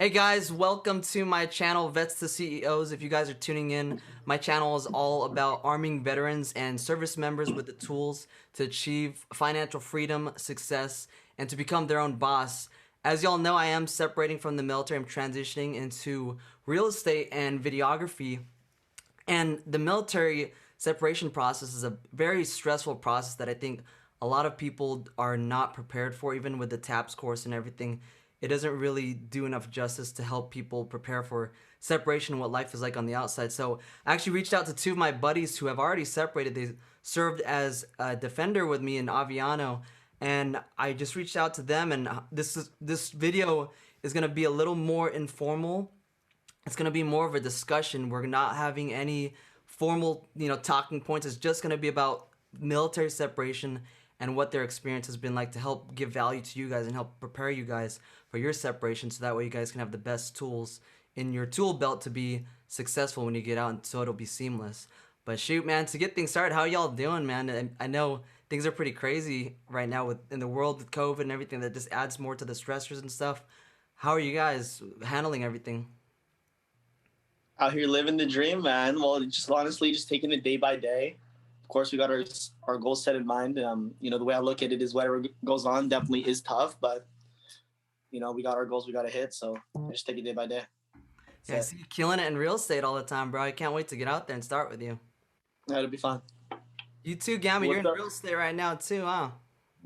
Hey guys, welcome to my channel, Vets to CEOs. If you guys are tuning in, my channel is all about arming veterans and service members with the tools to achieve financial freedom, success, and to become their own boss. As y'all know, I am separating from the military. I'm transitioning into real estate and videography. And the military separation process is a very stressful process that I think a lot of people are not prepared for, even with the TAPS course and everything. It doesn't really do enough justice to help people prepare for separation and what life is like on the outside. So I actually reached out to two of my buddies who have already separated. They served as a defender with me in Aviano, and I just reached out to them. And this video is gonna be a little more informal. It's going to be more of a discussion. We're not having any formal, talking points. It's just going to be about military separation and what their experience has been like to help give value to you guys and help prepare you guys for your separation, so that way you guys can have the best tools in your tool belt to be successful when you get out, and so it'll be seamless. But shoot, man, to get things started, how y'all doing, man? And I know things are pretty crazy right now in the world with COVID and everything. That just adds more to the stressors and stuff. How are you guys handling everything? Out here living the dream, man. Well, just honestly, just taking it day by day. Of course, we got our goals set in mind. The way I look at it is whatever goes on definitely is tough, but we got our goals we got to hit. So I just take it day by day. Yeah, I That's it. see you killing it in real estate all the time, bro. I can't wait to get out there and start with you. That'll be fun. You too, Gamma. You're What's in up? real estate right now too, huh?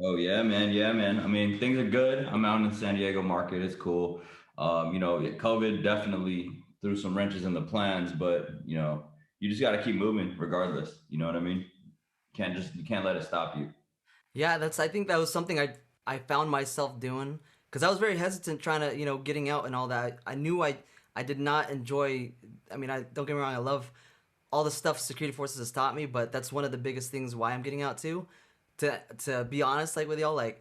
Oh yeah, man. Yeah, man. I mean, things are good. I'm out in the San Diego market. It's cool. COVID definitely threw some wrenches in the plans, but you just got to keep moving regardless. You know what I mean? You can't let it stop you. Yeah, I think that was something I found myself doing because I was very hesitant trying to, getting out and all that. I knew I did not enjoy. I mean, I don't get me wrong. I love all the stuff security forces has taught me, but that's one of the biggest things why I'm getting out too. To be honest, like with y'all, like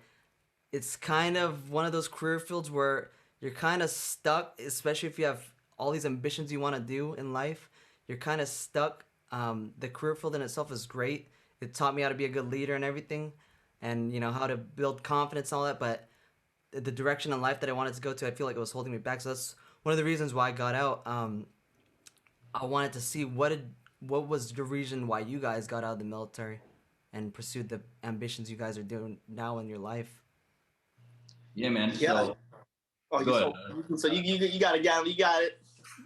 it's kind of one of those career fields where you're kind of stuck, especially if you have all these ambitions you want to do in life. You're kind of stuck. The career field in itself is great. It taught me how to be a good leader and everything, and how to build confidence and all that. But the direction in life that I wanted to go to, I feel like it was holding me back. So that's one of the reasons why I got out. I wanted to see what was the reason why you guys got out of the military and pursued the ambitions you guys are doing now in your life. Yeah, man. Yeah. So Oh, go ahead. you got it, Gavin. You got it.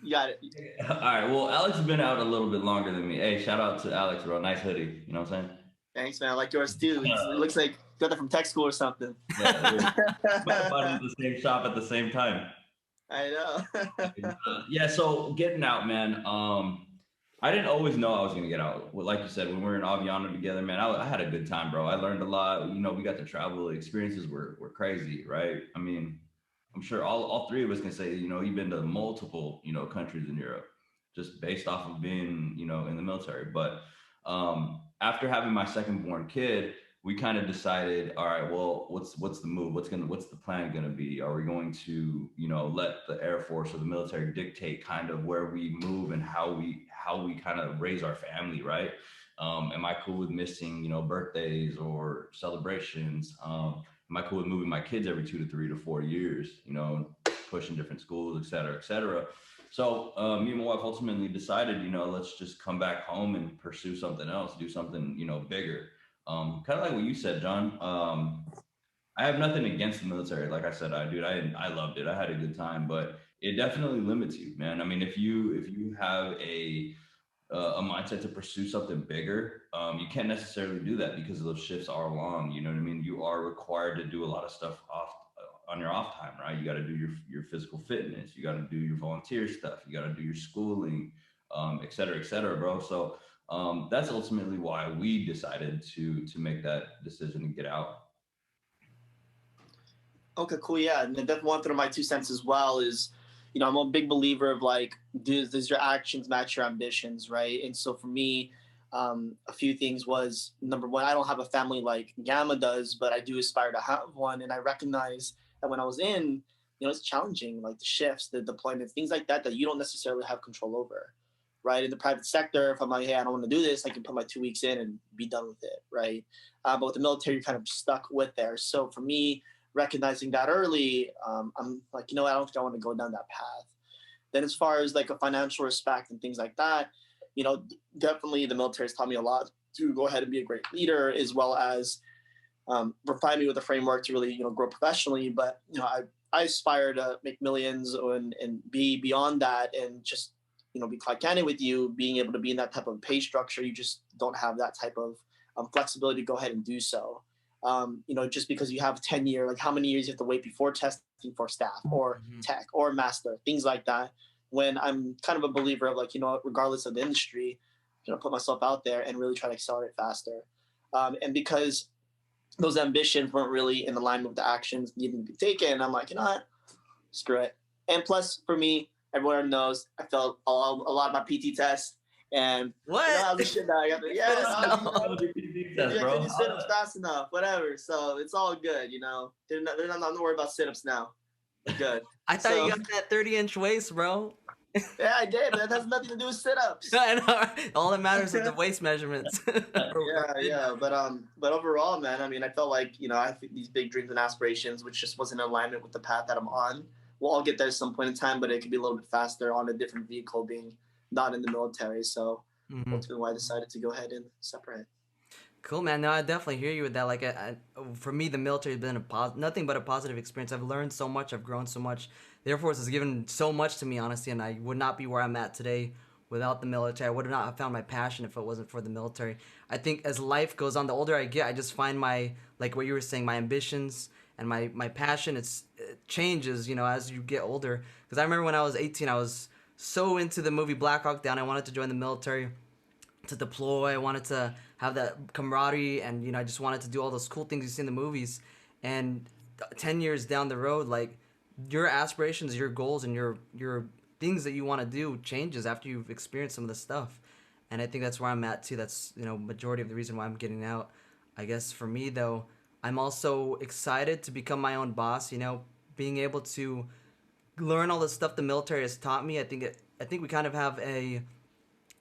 You got it. All right. Well, Alex has been out a little bit longer than me. Hey, shout out to Alex, bro. Nice hoodie. You know what I'm saying? Thanks, man. I like yours too. It looks like you got that from tech school or something. Yeah. Might have bought it at the same shop at the same time. I know. Yeah, so getting out, man. I didn't always know I was gonna get out. Well, like you said, when we were in Aviano together, man, I had a good time, bro. I learned a lot. We got to travel. The experiences were crazy, right? I mean, I'm sure all three of us can say, you've been to multiple, countries in Europe, just based off of being, in the military. But after having my second born kid, we kind of decided, all right, well, what's the move? What's the plan gonna be? Are we going to, let the Air Force or the military dictate kind of where we move and how we kind of raise our family, right? Am I cool with missing, birthdays or celebrations? Am I cool with moving my kids every 2 to 3 to 4 years? Pushing different schools, et cetera, et cetera. So me and my wife ultimately decided, let's just come back home and pursue something else, do something, bigger. Kind of like what you said, John. I have nothing against the military. Like I said, I loved it. I had a good time, but it definitely limits you, man. I mean, if you have a mindset to pursue something bigger, you can't necessarily do that because those shifts are long. You know what I mean? You are required to do a lot of stuff off on your off time, right? You got to do your physical fitness. You got to do your volunteer stuff. You got to do your schooling, et cetera, bro. So that's ultimately why we decided to make that decision to get out. Okay, cool. Yeah, and definitely one thing of my 2 cents as well is, I'm a big believer of like, does your actions match your ambitions, right? And so for me, a few things was number one, I don't have a family like Gamma does, but I do aspire to have one, and I recognize that when I was in, it's challenging, like the shifts, the deployment, things like that you don't necessarily have control over, right? In the private sector, if I'm like, hey, I don't want to do this, I can put my 2 weeks in and be done with it, right? But with the military, you're kind of stuck with there. So for me, recognizing that early, I'm like, I don't think I want to go down that path. Then as far as like a financial respect and things like that, you know, definitely the military has taught me a lot to go ahead and be a great leader, as well as provide me with a framework to really, grow professionally. But I aspire to make millions and be beyond that, and just be quite candid with you, being able to be in that type of pay structure, you just don't have that type of flexibility to go ahead and do so. Just because you have 10 year, like how many years you have to wait before testing for staff or Mhm. tech or master, things like that. When I'm kind of a believer of like, regardless of the industry, put myself out there and really try to accelerate faster. And because those ambitions weren't really in alignment with the actions needing to be taken, I'm like, screw it. And plus, for me, everyone knows I failed a lot of my PT tests, and What? that was the shit that I got. You fit Yeah, as hell. I couldn't do sit ups fast enough, whatever. So it's all good, They're not worried about sit ups now. We're good. I thought you So got that 30-inch waist, bro. yeah, I did, but that has nothing to do with sit ups. I know. All that matters is the waist measurements. Yeah. But overall, man, I mean, I felt like I have these big dreams and aspirations, which just wasn't in alignment with the path that I'm on. We'll all get there at some point in time, but it could be a little bit faster on a different vehicle, being not in the military. So Mhm. ultimately, why I decided to go ahead and separate. Cool, man. No, I definitely hear you with that. Like, for me, the military has been nothing but a positive experience. I've learned so much. I've grown so much. The Air Force has given so much to me, honestly, and I would not be where I'm at today without the military. I would not have found my passion if it wasn't for the military. I think as life goes on, the older I get, I just find like what you were saying, my ambitions and my passion. It changes, as you get older. Because I remember when I was 18, I was so into the movie Black Hawk Down. I wanted to join the military to deploy. I wanted to have that camaraderie, and I just wanted to do all those cool things you see in the movies. And 10 years down the road, like your aspirations, your goals, and your things that you want to do changes after you've experienced some of the stuff. And I think that's where I'm at too. That's majority of the reason why I'm getting out. I guess for me though, I'm also excited to become my own boss. Being able to learn all the stuff the military has taught me. I think we kind of have a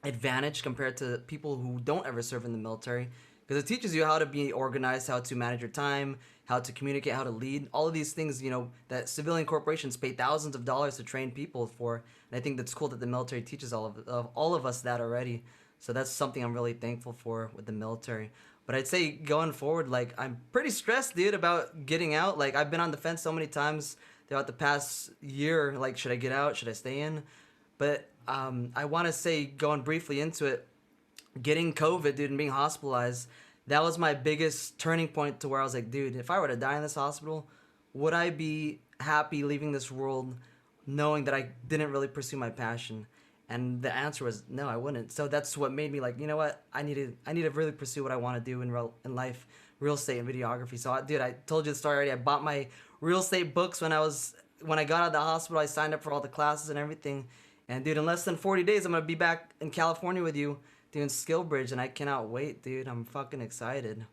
advantage compared to people who don't ever serve in the military, because it teaches you how to be organized, how to manage your time, how to communicate, how to lead, all of these things that civilian corporations pay thousands of dollars to train people for. And I think that's cool that the military teaches all of us that already. So that's something I'm really thankful for with the military. But I'd say going forward, like, I'm pretty stressed, dude, about getting out. Like, I've been on the fence so many times throughout the past year. Like, should I get out, should I stay in? But I want to say, going briefly into it, getting COVID, dude, and being hospitalized, that was my biggest turning point to where I was like, dude, if I were to die in this hospital, would I be happy leaving this world knowing that I didn't really pursue my passion? And the answer was no, I wouldn't. So that's what made me like, you know what? I need to really pursue what I want to do in life, real estate and videography. So, dude, I told you the story already. I bought my real estate books when I got out of the hospital. I signed up for all the classes and everything. And dude, in less than 40 days, I'm gonna be back in California with you doing Skill Bridge, and I cannot wait, dude. I'm fucking excited.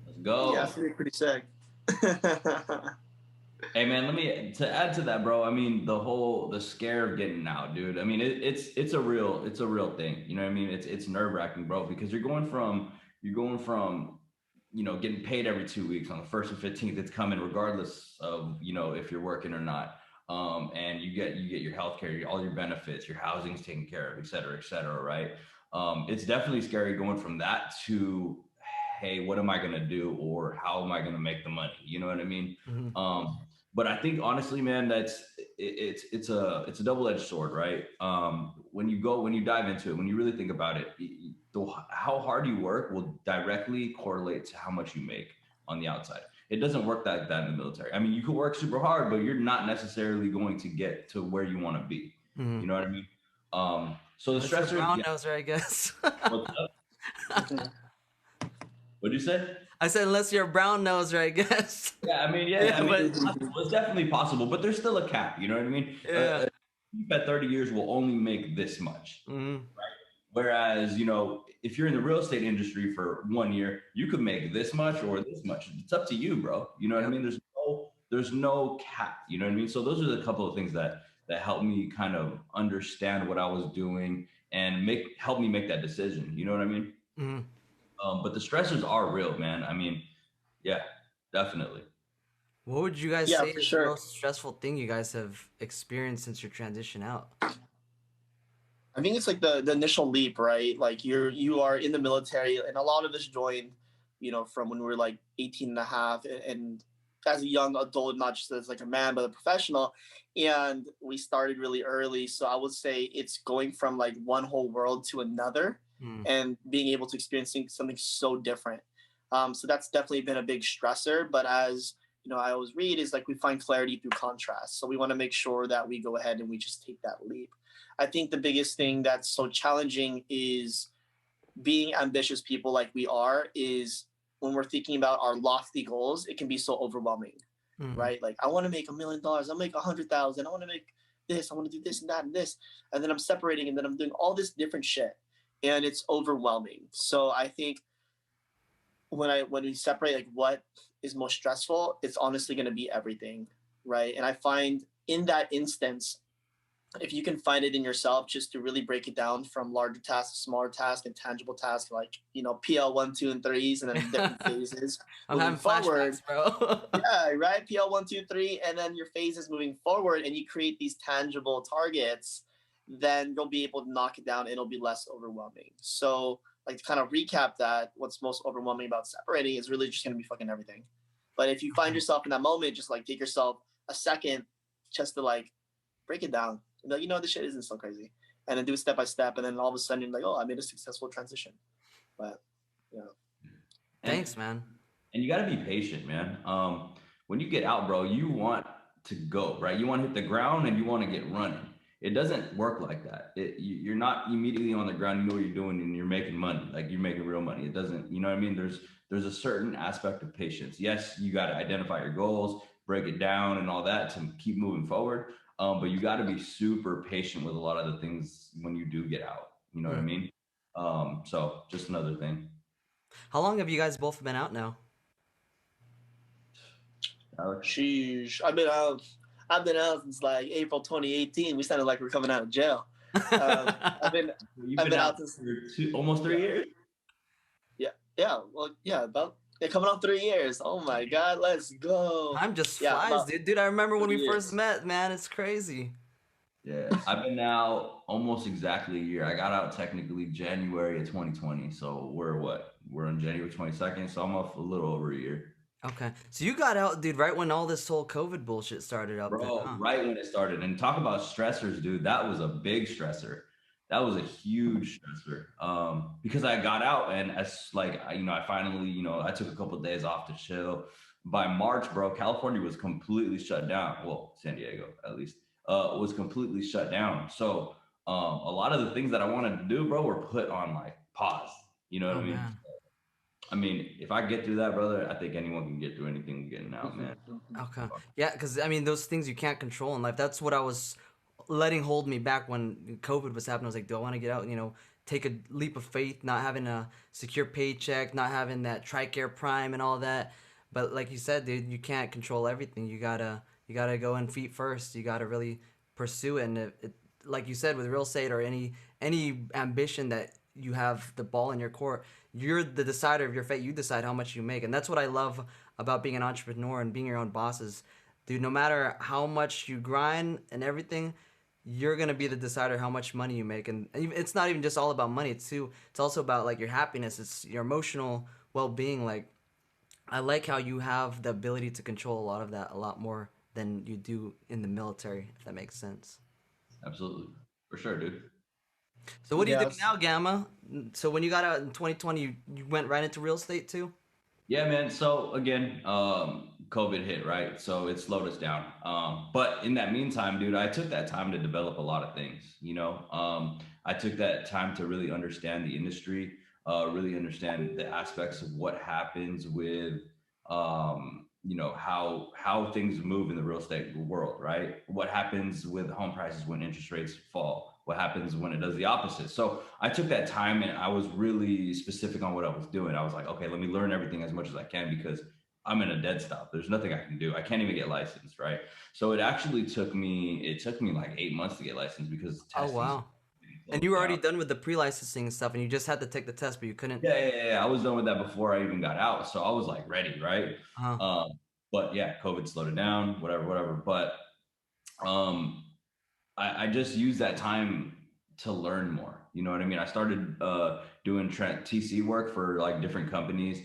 Let's Yeah, go. it's pretty sick. Hey man, let me to add to that, bro. I mean, the scare of getting out, dude. I mean, it's a real thing. You know what I mean? It's nerve wracking, bro, because you're going from getting paid every 2 weeks on the first and 15th. It's coming regardless of if you're working or not. And you get your health care, all your benefits, your housing's taken care of, et cetera, right? It's definitely scary going from that to, hey, what am I gonna do, or how am I gonna make the money? You know what I mean? Hmm. But I think honestly, man, it's a double-edged sword, right? When you dive into it, when you really think about it, how hard you work will directly correlate to how much you make on the outside. It doesn't work like that in the military. I mean, you can work super hard, but you're not necessarily going to get to where you want to be. Hmm. You know what I mean? So the Unless you're stressors, brown yeah. noser, I guess. What's up? What'd you say? I said unless you're a brown noser, I guess. Yeah, I mean, yeah, Yeah, I mean, but it's possible. It's definitely possible, but there's still a cap. You know what I mean? yeah. A chief at 30 years will only make this much. Hmm. Whereas, if you're in the real estate industry for 1 year, you could make this much or this much. It's up to you, bro. You know what I Yep. mean? There's no cap. You know what I mean? So those are the couple of things that helped me kind of understand what I was doing and help me make that decision. You know what I mean? Hmm. But the stressors are real, man. I mean, yeah, definitely. What would you guys Yeah, say for is the sure. most stressful thing you guys have experienced since your transition out? I think it's like the initial leap, right? Like you are in the military, and a lot of us joined, from when we were like 18 and a half, and as a young adult, not just as like a man, but a professional. And we started really early. So I would say it's going from like one whole world to another Hmm. and being able to experience something so different. So that's definitely been a big stressor. But as I always read is like we find clarity through contrast. So we want to make sure that we go ahead and we just take that leap. I think the biggest thing that's so challenging is being ambitious people like we are is when we're thinking about our lofty goals, it can be so overwhelming, Hmm. right? Like I want to make $1 million, I'll make 100,000, I want to make this, I want to do this and that and this, and then I'm separating, and then I'm doing all this different shit, and it's overwhelming. So I think when we separate like what is most stressful, it's honestly going to be everything, right? And I find in that instance, if you can find it in yourself just to really break it down from larger tasks, smaller tasks, and tangible tasks like PL 1, 2, and 3s, and then different phases I'm moving having forward. flashbacks, bro. Yeah, right. PL 1, 2, 3, and then your phases moving forward, and you create these tangible targets. Then you'll be able to knock it down, and it'll be less overwhelming. So, like to kind of recap that, what's most overwhelming about separating is really just going to be fucking everything. But if you find yourself in that moment, just like take yourself a second just to like break it down. And be like, this shit isn't so crazy. And then do it step by step. And then all of a sudden you're like, oh, I made a successful transition. But, you know. And Thanks, man. and you got to be patient, man. When you get out, bro, you want to go, right? You want to hit the ground and you want to get running. It doesn't work like that. You're not immediately on the ground. You know what you're doing, and you're making money, like you're making real money. It doesn't, you know what I mean? There's a certain aspect of patience. Yes, you got to identify your goals, break it down, and all that to keep moving forward. But you got to be super patient with a lot of the things when you do get out. You know what I Hmm. mean? So just another thing. How long have you guys both been out now? Alex? Sheesh. I've been out since like April 2018. We sounded like we're coming out of jail. Um, I've been You've I've been been out out since for almost yeah, 3 years. yeah, yeah. Well, yeah, about coming on 3 years. Oh my god, let's go. Time just Yeah, flies, about dude. Dude, I remember when we 3 years. first met, man. It's crazy. Yeah, I've been out almost exactly a year. I got out technically January of 2020. So we're what? We're on January 22nd. So I'm off a little over a year. Okay. So you got out, dude, right when all this whole COVID bullshit started up then, Bro, huh? right when it started. And talk about stressors, dude. That was a big stressor. That was a huge stressor. Because I got out and as like I finally, I took a couple of days off to chill. By March, bro, California was completely shut down. Well, San Diego at least, was completely shut down. So a lot of the things that I wanted to do, bro, were put on like pause. You know what Oh I mean? man. I mean, if I get through that, brother, I think anyone can get through anything getting out, man. Okay. Yeah, because I mean, those things you can't control in life. That's what I was letting hold me back when COVID was happening. I was like, do I want to get out? Take a leap of faith, not having a secure paycheck, not having that TRICARE Prime and all that. But like you said, dude, you can't control everything. You gotta go in feet first. You gotta really pursue it. And like you said, with real estate or any ambition that you have the ball in your court, you're the decider of your fate. You decide how much you make, and that's what I love about being an entrepreneur and being your own boss is, dude, no matter how much you grind and everything, you're gonna be the decider how much money you make. And it's not even just all about money. It's also about like your happiness. It's your emotional well-being. Like I like how you have the ability to control a lot of that a lot more than you do in the military, if that makes sense. Absolutely. For sure, dude. So what are you doing Yes. now, Gamma? So when you got out in 2020, you went right into real estate too? Yeah, man. So again, COVID hit, right? So it slowed us down. But in that meantime, dude, I took that time to develop a lot of things. I took that time to really understand the industry, really understand the aspects of what happens with, how things move in the real estate world, right? What happens with home prices when interest rates fall? What happens when it does the opposite? So I took that time and I was really specific on what I was doing. I was like, okay, let me learn everything as much as I can because I'm in a dead stop. There's nothing I can do. I can't even get licensed, right? So it took me like 8 months to get licensed because Oh testing's wow. And you closed were down. already done with the pre-licensing stuff, and you just had to take the test, but you couldn't. Yeah. I was done with that before I even got out. So I was like ready, right? Uh huh. Um, But yeah, COVID slowed it down, whatever. But um, I just used that time to learn more. You know what I mean? I started doing TC work for like different companies,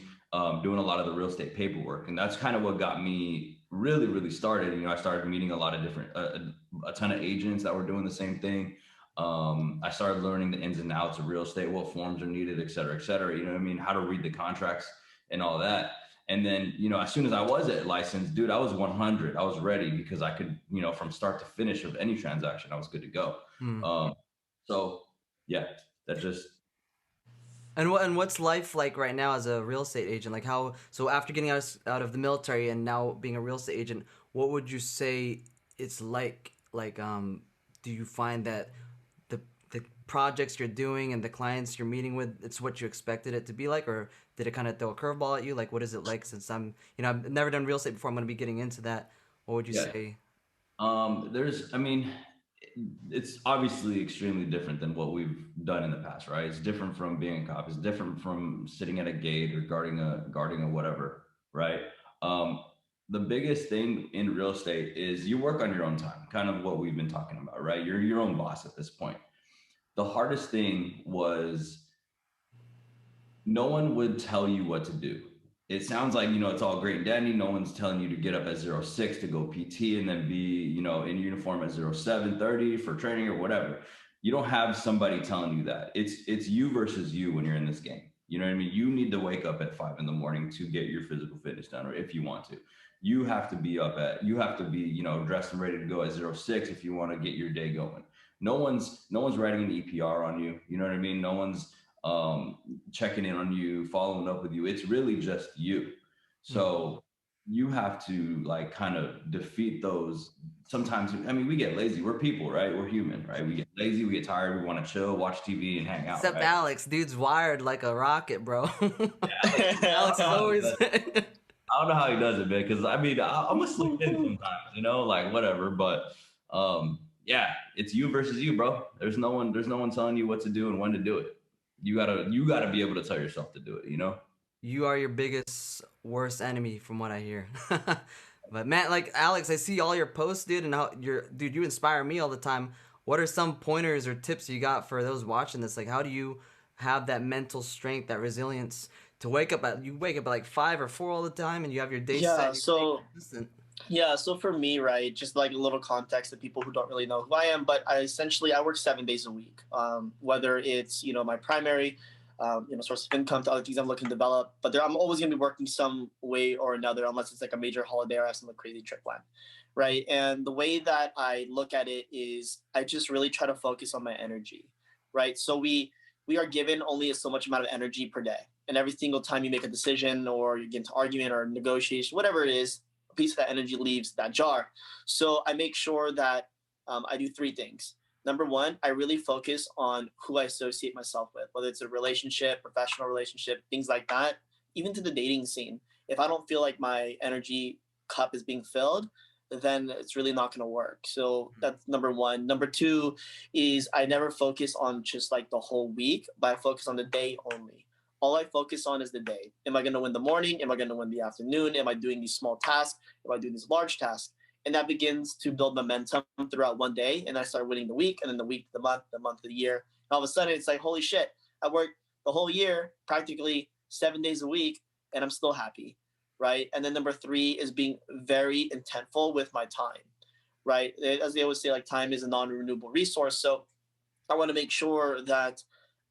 doing a lot of the real estate paperwork, and that's kind of what got me really started. You know, I started meeting a lot of different, a ton of agents that were doing the same thing. I started learning the ins and outs of real estate, what forms are needed, et cetera, et cetera. You know what I mean? How to read the contracts and all that. And then, you know, as soon as I was at licensed, dude, I was 100. I was ready because I could, you know, from start to finish of any transaction, I was good to go. Hmm. So yeah, that just, And what's life like right now as a real estate agent? Like how so after getting out of the military and now being a real estate agent, what would you say it's like? Like do you find that the projects you're doing and the clients you're meeting with, it's what you expected it to be like, or did it kind of throw a curveball at you? Like what is it like? Since I've never done real estate before, I'm going to be getting into that. What would you yeah. say? There's, I mean, it's obviously extremely different than what we've done in the past, right? It's different from being a cop. It's different from sitting at a gate or guarding a whatever, right? Um, the biggest thing in real estate is you work on your own time, kind of what we've been talking about, right? You're your own boss at this point. The hardest thing was no one would tell you what to do. It sounds like, you know, it's all great and dandy. No one's telling you to get up at 06 to go PT and then be, you know, in uniform at 07:30 for training or whatever. You don't have somebody telling you that. It's you versus you when you're in this game. You know what I mean? You need to wake up at 5 in the morning to get your physical fitness done, or if you want to. You have to be, you know, dressed and ready to go at 06 if you want to get your day going. No one's writing an EPR on you. You know what I mean? No one's um, checking in on you, following up with you. It's really just you. Hmm. So you have to like kind of defeat those. Sometimes, I mean, we get lazy. We're people, right? We're human, right? We get lazy, we get tired, we want to chill, watch TV, and hang out, Except right? Alex, dude's wired like a rocket, bro. I Alex don't know is how he always. does it. I don't know how he does it, man. Because I mean, I'm gonna sleep in sometimes, you know, like whatever. But yeah, it's you versus you, bro. There's no one telling you what to do and when to do it. You gotta be able to tell yourself to do it, you know? You are your biggest worst enemy, from what I hear. But man, like Alex, I see all your posts, dude, and how dude, you inspire me all the time. What are some pointers or tips you got for those watching this? Like, how do you have that mental strength, that resilience to wake up at like 5 or 4 all the time, and you have your day set, Yeah. and you stay So consistent. yeah. So for me, right, just like a little context to people who don't really know who I am, but I work 7 days a week. Whether it's my primary, source of income to other things I'm looking to develop, but I'm always gonna be working some way or another, unless it's like a major holiday or I have some crazy trip plan, right? And the way that I look at it is I just really try to focus on my energy, right? So we are given only so much amount of energy per day, and every single time you make a decision or you get into argument or negotiation, whatever it is, a piece of that energy leaves that jar. So I make sure that I do three things. Number one, I really focus on who I associate myself with, whether it's a relationship, professional relationship, things like that, even to the dating scene. If I don't feel like my energy cup is being filled, then it's really not going to work. So that's number one. Number two is I never focus on just like the whole week, but I focus on the day only. All I focus on is the day. Am I going to win the morning? Am I going to win the afternoon? Am I doing these small tasks? Am I doing these large tasks? And that begins to build momentum throughout one day. And I start winning the week, and then the week, the month, the year. And all of a sudden, it's like, holy shit, I worked the whole year, practically 7 days a week, and I'm still happy, right? And then number three is being very intentful with my time, right? As they always say, like time is a non-renewable resource. So I want to make sure that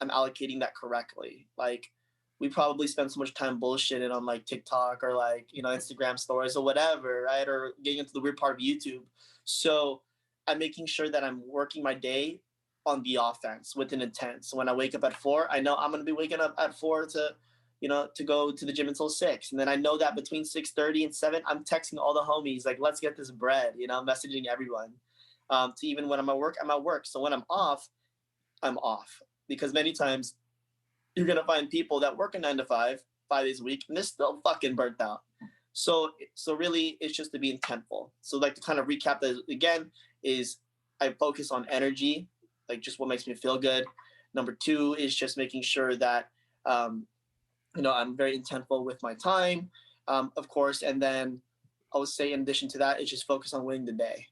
I'm allocating that correctly. Like we probably spend so much time bullshitting on like TikTok or like, Instagram stories or whatever, right? Or getting into the weird part of YouTube. So I'm making sure that I'm working my day on the offense with an intent. So when I wake up at 4, I know I'm going to be waking up at 4 to go to the gym until 6. And then I know that between 6:30 and 7, I'm texting all the homies, like, let's get this bread, messaging everyone. To even when I'm at work, I'm at work. So when I'm off, because many times you're gonna find people that work a 9 to 5, 5 days a week, and they're still fucking burnt out. So really, it's just to be intentful. So like to kind of recap that again is I focus on energy, like just what makes me feel good. Number two is just making sure that I'm very intentful with my time, of course, and then I would say in addition to that, it's just focus on winning the day,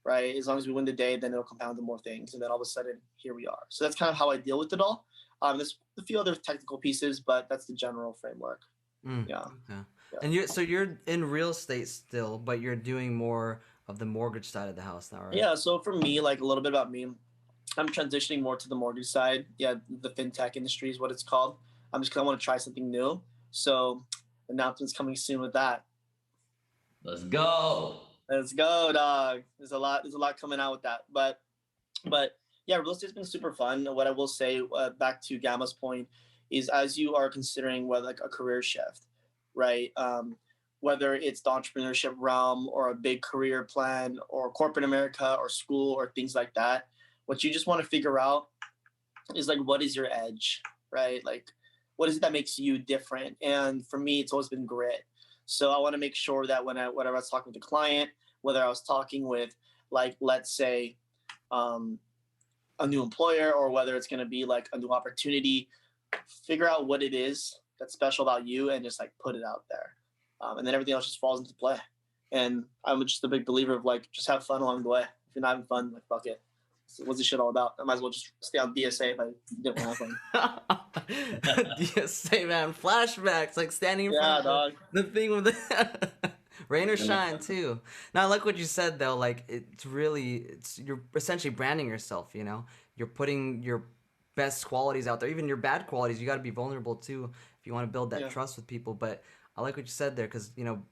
right? As long as we win the day, then it'll compound to more things, and then all of a sudden, here we are. So that's kind of how I deal with it all. There's a few other technical pieces, but that's the general framework. Yeah. Okay. Yeah. And you're in real estate still, but you're doing more of the mortgage side of the house now, right? Yeah. So for me, like a little bit about me, I'm transitioning more to the mortgage side. Yeah, the fintech industry is what it's called. I'm just gonna want to try something new. So announcements coming soon with that. Let's go. Let's go, dog. There's a lot. There's a lot coming out with that. But yeah, real estate's been super fun. What I will say, back to Gamma's point, is as you are considering whether like a career shift, right? Whether it's the entrepreneurship realm or a big career plan or corporate America or school or things like that, what you just want to figure out is like what is your edge, right? Like what is it that makes you different? And for me, it's always been grit. So I want to make sure that whenever I was talking with a client, whether I was talking with like let's say a new employer or whether it's going to be like a new opportunity, figure out what it is that's special about you and just like put it out there. And then everything else just falls into play. And I'm just a big believer of like, just have fun along the way. If you're not having fun, like, fuck it. So what's this shit all about? I might as well just stay on DSA if I didn't want to have fun. DSA, man. Flashbacks, like standing in front of the thing with the rain or shine too. Now I like what you said though, like you're essentially branding yourself, you know? You're putting your best qualities out there, even your bad qualities. You got to be vulnerable too if you want to build that trust with people. But I like what you said there because, you know,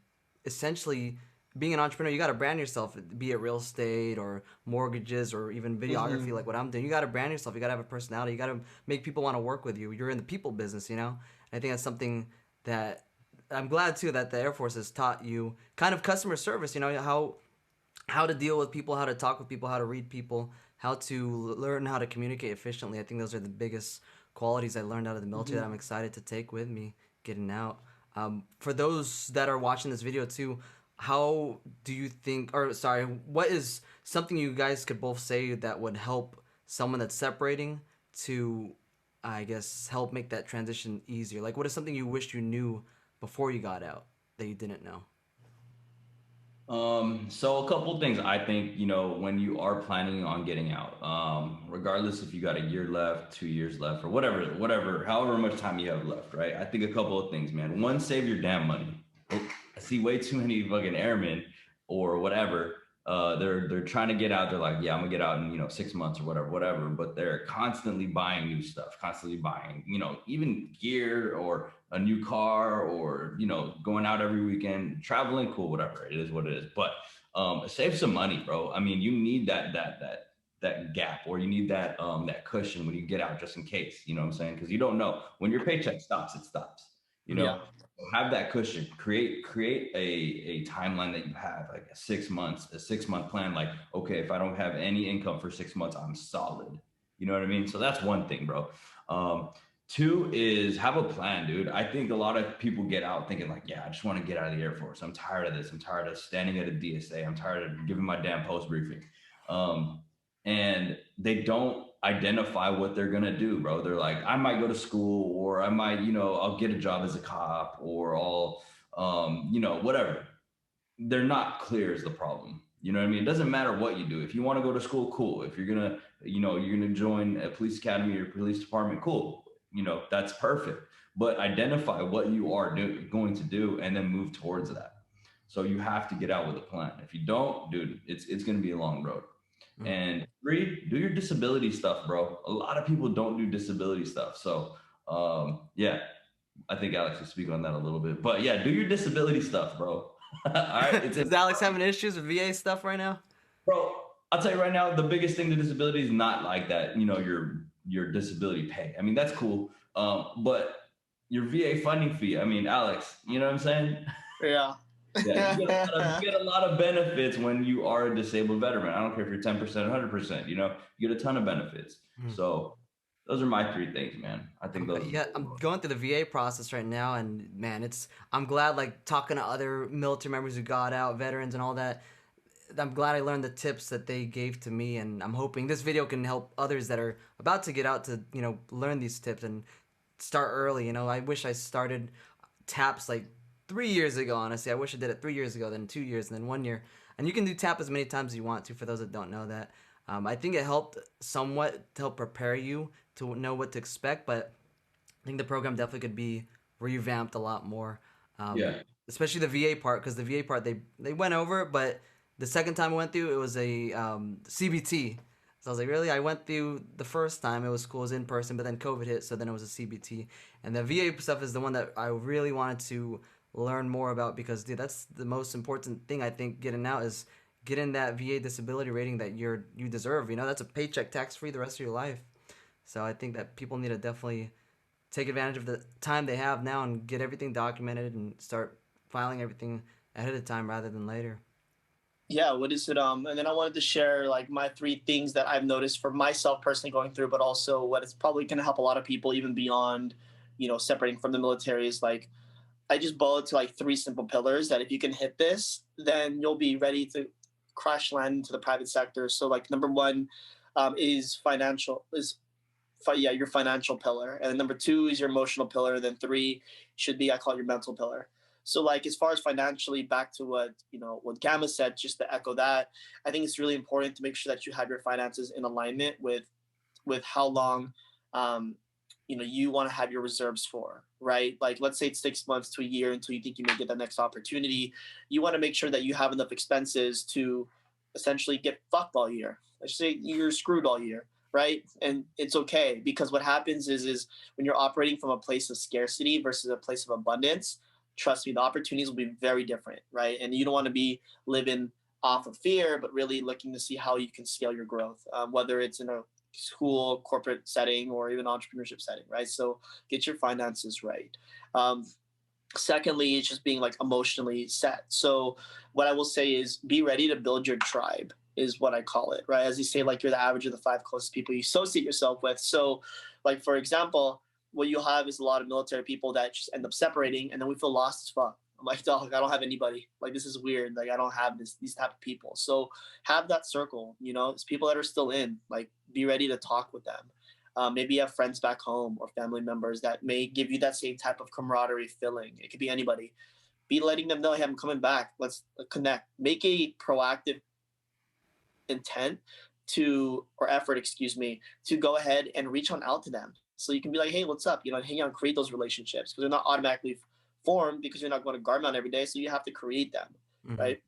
essentially being an entrepreneur, you got to brand yourself, be it real estate or mortgages or even videography, like what I'm doing. You got to brand yourself. You got to have a personality. You got to make people want to work with you. You're in the people business, you know? And I think that's something that I'm glad too that the Air Force has taught you kind of customer service, you know, how to deal with people, how to talk with people, how to read people, how to learn how to communicate efficiently. I think those are the biggest qualities I learned out of the military that I'm excited to take with me getting out. For those that are watching this video too, how do you think, or sorry, what is something you guys could both say that would help someone that's separating to, I guess, help make that transition easier? Like, what is something you wished you knew before you got out that you didn't know? So a couple things I think, you know, when you are planning on getting out, regardless if you got a year left, 2 years left, or whatever, however much time you have left, right? I think a couple of things, man. One, save your damn money. I see way too many fucking airmen or whatever. They're trying to get out. They're like, yeah, I'm gonna get out in 6 months or whatever. But they're constantly buying new stuff, constantly buying, even gear or a new car or going out every weekend, traveling, cool, whatever. It is what it is. But save some money, bro. I mean, you need that gap, or you need that cushion when you get out, just in case. You know what I'm saying? Because you don't know when your paycheck stops, it stops. Have that cushion. Create a timeline that you have, like a 6 month plan. Like, okay, if I don't have any income for 6 months, I'm solid. You know what I mean? So that's one thing, bro. Two is have a plan, dude. I think a lot of people get out thinking like, yeah, I just want to get out of the Air Force. I'm tired of this. I'm tired of standing at a DSA. I'm tired of giving my damn post briefing. And they don't identify what they're going to do, bro. They're like, I might go to school, or I might, I'll get a job as a cop, or I'll, whatever. They're not clear is the problem. You know what I mean? It doesn't matter what you do. If you want to go to school, cool. If you're going to, you're going to join a police academy or police department, cool. That's perfect. But identify what you are going to do and then move towards that. So you have to get out with a plan. If you don't, dude, it's going to be a long road. And 3, do your disability stuff, bro. A lot of people don't do disability stuff. So, yeah, I think Alex will speak on that a little bit. But yeah, do your disability stuff, bro. All right. Is Alex having issues with VA stuff right now? Bro, I'll tell you right now, the biggest thing to disability is not like that, your disability pay. I mean, that's cool. But your VA funding fee, I mean, Alex, you know what I'm saying? Yeah. Yeah, you get a lot of benefits when you are a disabled veteran. I don't care if you're 10%, 100%, you get a ton of benefits. So those are my 3 things, man. I think those. Yeah, I'm going through the VA process right now, and man, I'm glad, like, talking to other military members who got out, veterans and all that. I'm glad I learned the tips that they gave to me, and I'm hoping this video can help others that are about to get out to, learn these tips and start early. I wish I started TAPS like 3 years ago. Honestly, I wish I did it 3 years ago, then 2 years, and then 1 year. And you can do tap as many times as you want to. For those that don't know that, I think it helped somewhat to help prepare you to know what to expect. But I think the program definitely could be revamped a lot more, Yeah. especially the VA part, because the VA part they went over it, but the second time I went through it was a CBT. So I was like, really? I went through the first time, it was cool, it was in person, but then COVID hit, so then it was a CBT. And the VA stuff is the one that I really wanted to learn more about because, dude, that's the most important thing I think getting out is getting that VA disability rating that you deserve. You know, that's a paycheck tax free the rest of your life. So I think that people need to definitely take advantage of the time they have now and get everything documented and start filing everything ahead of time rather than later. Yeah, what is it? And then I wanted to share like my three things that I've noticed for myself personally going through, but also what it's probably going to help a lot of people even beyond, separating from the military is like I just boiled to like three simple pillars that if you can hit this, then you'll be ready to crash land into the private sector. So like number one is financial is yeah, your financial pillar. And then number two is your emotional pillar. And then three should be, I call it your mental pillar. So like as far as financially, back to what Gamma said, just to echo that, I think it's really important to make sure that you have your finances in alignment with how long you want to have your reserves for, right? Like let's say it's 6 months to a year until you think you may get that next opportunity. You want to make sure that you have enough expenses to essentially get fucked all year. Let's say you're screwed all year, right? And it's okay because what happens is when you're operating from a place of scarcity versus a place of abundance, trust me, the opportunities will be very different, right? And you don't want to be living off of fear, but really looking to see how you can scale your growth, whether it's in a school, corporate setting, or even entrepreneurship setting, right? So get your finances right. Um, Secondly, it's just being like emotionally set. So what I will say is be ready to build your tribe is what I call it, right? As you say, like you're the average of the five closest people you associate yourself with. So like, for example, what you'll have is a lot of military people that just end up separating and then we feel lost as fuck. I'm like, dog, I don't have anybody. Like, this is weird. Like, I don't have these type of people. So have that circle, it's people that are still in, like, be ready to talk with them. Maybe you have friends back home or family members that may give you that same type of camaraderie feeling. It could be anybody. Be letting them know, hey, I'm coming back. Let's connect. Make a proactive intent or effort, excuse me, to go ahead and reach on out to them. So you can be like, hey, what's up? Hang out and create those relationships because they're not automatically formed because you're not going to Garmount every day. So you have to create them, right?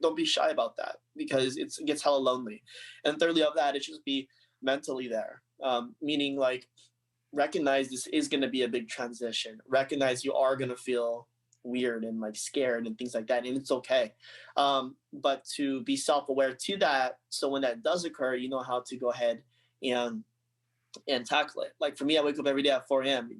Don't be shy about that because it gets hella lonely. And thirdly, of that, it's just be mentally there, meaning like recognize this is going to be a big transition. Recognize you are going to feel weird and like scared and things like that, and it's okay. But to be self-aware to that, so when that does occur, you know how to go ahead and tackle it. Like for me, I wake up every day at 4 a.m.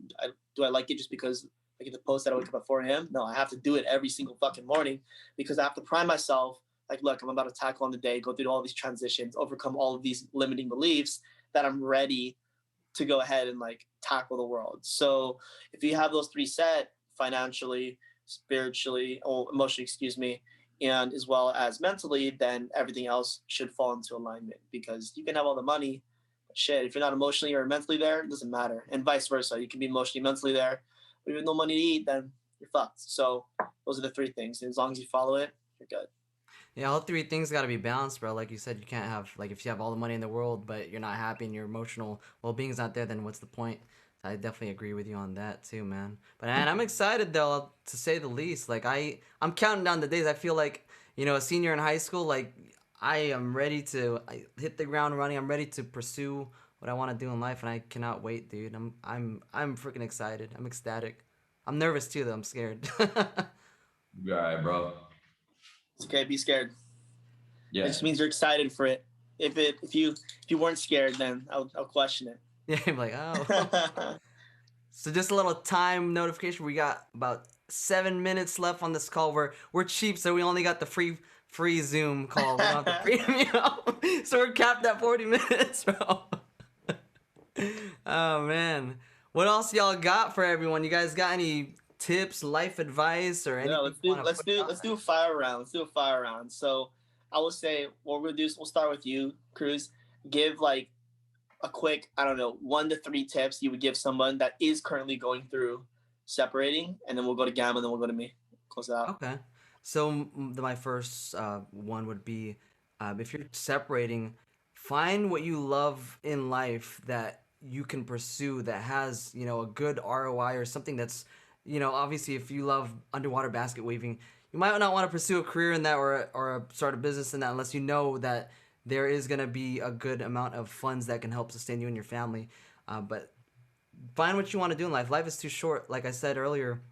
Do I like it just because I get to post that I wake up at 4 a.m.? No, I have to do it every single fucking morning because I have to prime myself. Like, look, I'm about to tackle on the day, go through all these transitions, overcome all of these limiting beliefs that I'm ready to go ahead and like tackle the world. So if you have those three set financially, spiritually, or emotionally, excuse me, and as well as mentally, then everything else should fall into alignment because you can have all the money, but shit, if you're not emotionally or mentally there, it doesn't matter. And vice versa. You can be emotionally, mentally there, but you have no money to eat, then you're fucked. So those are the three things. And as long as you follow it, you're good. Yeah, all three things got to be balanced, bro. Like you said, you can't have like if you have all the money in the world, but you're not happy and your emotional well-being's not there, then what's the point? So I definitely agree with you on that too, man. But man, I'm excited though, to say the least. Like I'm counting down the days. I feel like a senior in high school. Like I am ready to hit the ground running. I'm ready to pursue what I want to do in life, and I cannot wait, dude. I'm freaking excited. I'm ecstatic. I'm nervous too, though. I'm scared. You all right, bro? It's okay. Be scared. Yeah. It just means you're excited for it. If you weren't scared, then I'll question it. Yeah, I'm like, oh. So just a little time notification. We got about 7 minutes left on this call. We're cheap, so we only got the free Zoom call. We don't have the premium, so we're capped at 40 minutes, bro. Oh man, what else y'all got for everyone? You guys got any tips, life advice, or anything? Yeah, let's do a fire round. Let's do a fire round. So I will say what we'll do is we'll start with you, Cruz. Give like a quick, I don't know, 1 to 3 tips you would give someone that is currently going through separating, and then we'll go to Gamma, and then we'll go to me. Close it out. Okay. So my first one would be, if you're separating, find what you love in life that you can pursue that has, a good ROI or something that's, obviously if you love underwater basket weaving, you might not want to pursue a career in that or start a business in that unless you know that there is going to be a good amount of funds that can help sustain you and your family. But find what you want to do in life. Life is too short. Like I said earlier,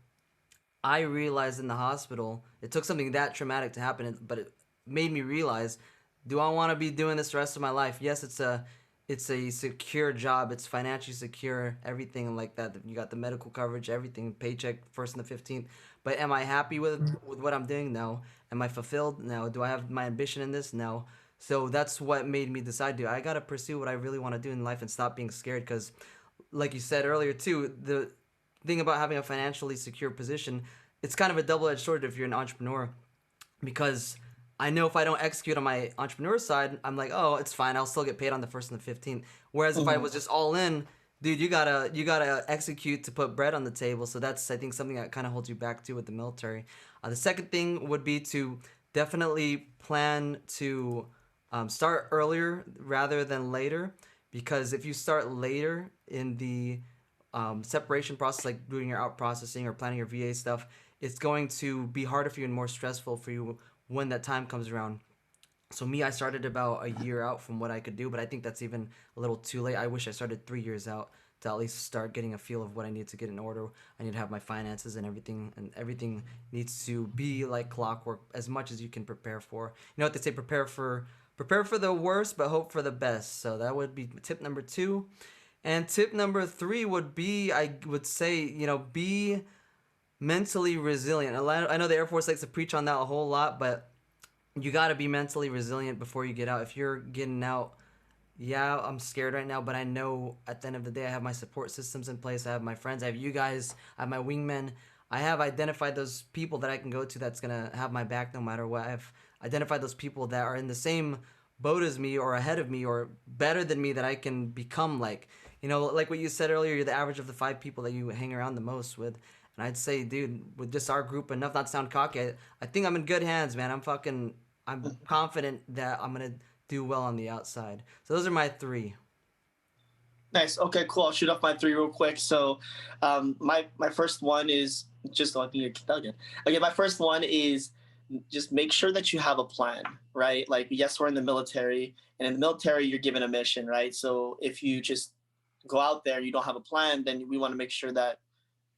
I realized in the hospital, it took something that traumatic to happen, but it made me realize, do I want to be doing this the rest of my life? Yes, it's a secure job. It's financially secure, everything like that. You got the medical coverage, everything, paycheck first and the 15th. But am I happy with what I'm doing? No. Am I fulfilled? No. Do I have my ambition in this? No. So that's what made me decide, I got to pursue what I really want to do in life and stop being scared because like you said earlier too, the thing about having a financially secure position, it's kind of a double-edged sword if you're an entrepreneur, because I know if I don't execute on my entrepreneur side, I'm like, oh, it's fine. I'll still get paid on the first and the 15th. Whereas if I was just all in, dude, you gotta execute to put bread on the table. So that's, I think, something that kind of holds you back too with the military. The second thing would be to definitely plan to start earlier rather than later, because if you start later in the separation process, like doing your out processing or planning your VA stuff, it's going to be harder for you and more stressful for you when that time comes around. So me, I started about a year out from what I could do, but I think that's even a little too late. I wish I started 3 years out to at least start getting a feel of what I need to get in order. I need to have my finances and everything needs to be like clockwork as much as you can prepare for. You know what they say, prepare for the worst, but hope for the best. So that would be tip number 2. And tip number 3 would be, I would say, be mentally resilient. I know the Air Force likes to preach on that a whole lot, but you got to be mentally resilient before you get out. If you're getting out, yeah, I'm scared right now, but I know at the end of the day, I have my support systems in place. I have my friends. I have you guys. I have my wingmen. I have identified those people that I can go to that's going to have my back no matter what. I've identified those people that are in the same boat as me or ahead of me or better than me that I can become like. Like what you said earlier, you're the average of the 5 people that you hang around the most with. And I'd say, dude, with just our group, enough not to sound cocky, I think I'm in good hands, man. I'm confident that I'm gonna do well on the outside. So those are my 3. Nice. Okay, cool. I'll shoot off my 3 real quick. So, my first one is just, oh, I think you're again. Okay, my first one is just make sure that you have a plan, right? Like, yes, we're in the military, and in the military, you're given a mission, right? So if you just go out there and you don't have a plan, then we want to make sure that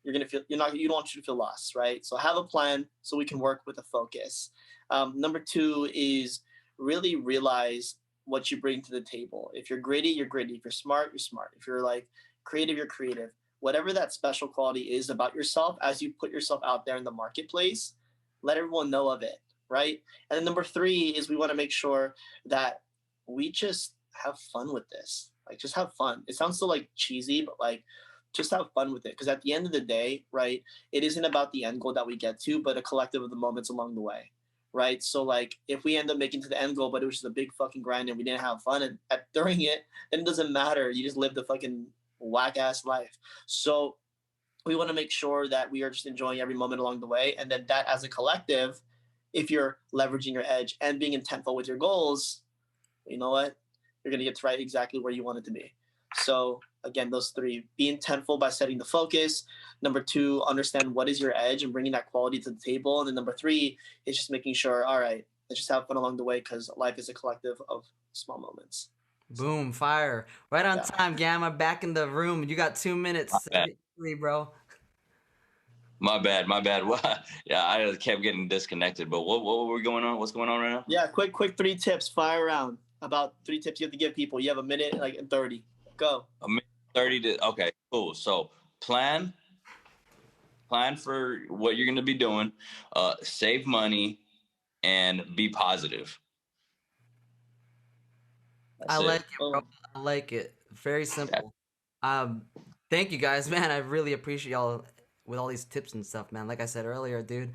you don't want you to feel lost, right? So have a plan so we can work with a focus. Number 2 is really realize what you bring to the table. If you're gritty, you're gritty. If you're smart, you're smart. If you're like creative, you're creative. Whatever that special quality is about yourself, as you put yourself out there in the marketplace, let everyone know of it, right? And then number 3 is we want to make sure that we just have fun with this. Like, just have fun. It sounds so like cheesy, but like, just have fun with it. Because at the end of the day, right, it isn't about the end goal that we get to, but a collective of the moments along the way, right? So like, if we end up making to the end goal, but it was just a big fucking grind and we didn't have fun during it, then it doesn't matter. You just lived a fucking whack ass life. So we want to make sure that we are just enjoying every moment along the way, and then that as a collective, if you're leveraging your edge and being intentful with your goals, you know what, you're going to get to right exactly where you want it to be. So again, those 3: be intentful by setting the focus. Number 2, understand what is your edge and bringing that quality to the table. And then number 3 is just making sure, all right, let's just have fun along the way, because life is a collective of small moments. Boom, fire. Right on Yeah. time, Gamma. Back in the room. You got 2 minutes. Say it quickly, bro. My bad. Yeah, I kept getting disconnected. But what were we going on? What's going on right now? Yeah, quick 3 tips, fire around. About 3 tips you have to give people. You have a minute, like, and 30. Go. A minute 30 to, okay, cool. So plan for what you're going to be doing, save money, and be positive. I like it, bro. I like it. Very simple. Thank you guys, man. I really appreciate y'all with all these tips and stuff, man. Like I said earlier, dude,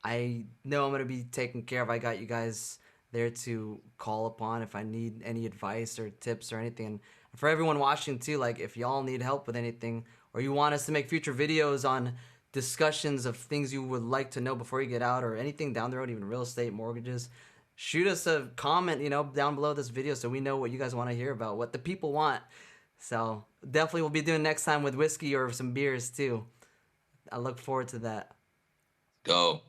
I know I'm gonna be taken care of. I got you guys there to call upon if I need any advice or tips or anything. And for everyone watching too, like if y'all need help with anything or you want us to make future videos on discussions of things you would like to know before you get out, or anything down the road, even real estate, mortgages, shoot us a comment, down below this video so we know what you guys want to hear about, what the people want. So definitely we'll be doing next time with whiskey or some beers too. I look forward to that. Go.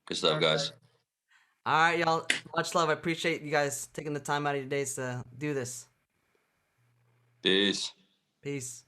Good stuff, guys. All right, y'all. Much love. I appreciate you guys taking the time out of your days to do this. Peace. Peace.